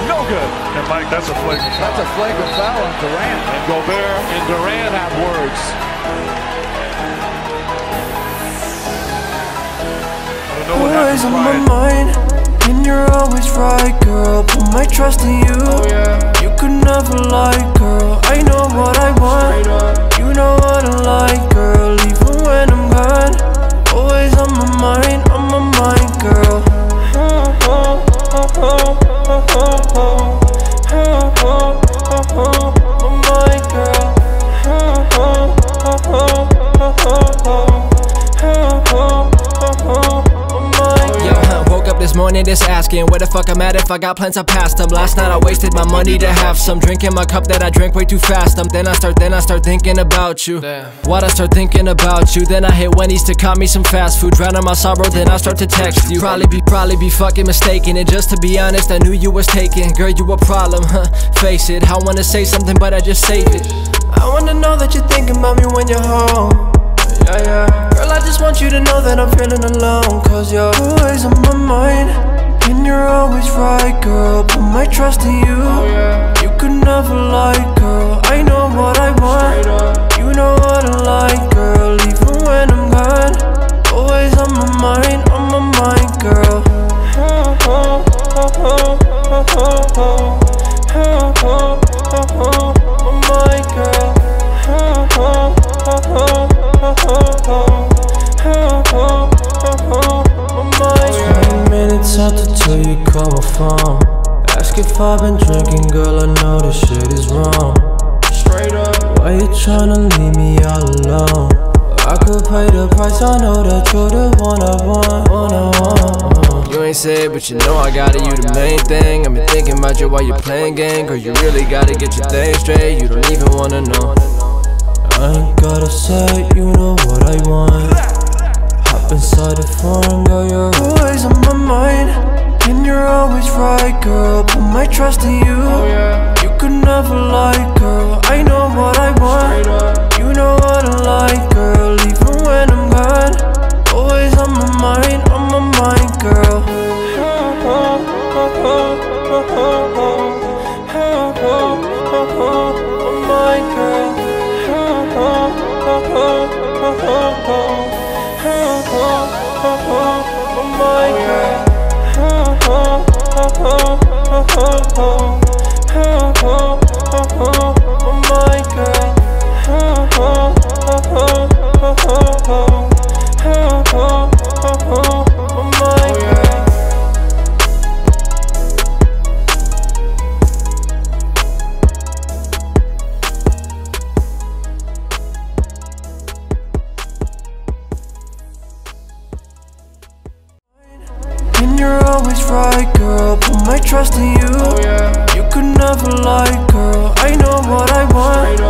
no good. And Mike, that's a flagrant foul. That's a flagrant foul on Durant. And Gobert and Durant have words. Always on my mind, and you're always right, girl. Put my trust in you. You could never lie, girl. I know what I want. You know what I like, girl. Even when I'm gone, always on my mind, girl. This morning just asking where the fuck I'm at if I got plans I passed them. Last night I wasted my money to have some drink in my cup that I drank way too fast. Then I start thinking about you. Why'd I start thinking about you? Then I hit Wendy's to cop me some fast food. Drown out my sorrow, then I start to text you. Probably be fucking mistaken. And just to be honest, I knew you was taken. Girl, you a problem, huh? Face it. I wanna say something, but I just save it. I wanna know that you're thinking about me when you're home. Girl, I just want you to know that I'm feeling alone. Cause you're always on my mind, and you're always right, girl. Put my trust in you. You could never lie, girl. I know what I want. You know what I like, girl. Even when I'm gone, always on my mind, girl. Out till you call my phone. Ask if I've been drinking, girl, I know this shit is wrong. Straight up, why you tryna leave me all alone? I could pay the price, I know that you're the one I want. You ain't say it, but you know I got it, you the main thing. I've been thinking about you while you're playing game. Girl, you really gotta get your thing straight, you don't even wanna know. I ain't gotta say, you know what I want. Hop inside the phone, girl, you're always on my mind, and you're always right, girl. Put my trust in you. You could never lie, girl. I know what I want. You know what I like, girl. Even when I'm gone, always on my mind, girl. And you're always right, girl. Put my trust in you. You could never lie, girl. I know what I want.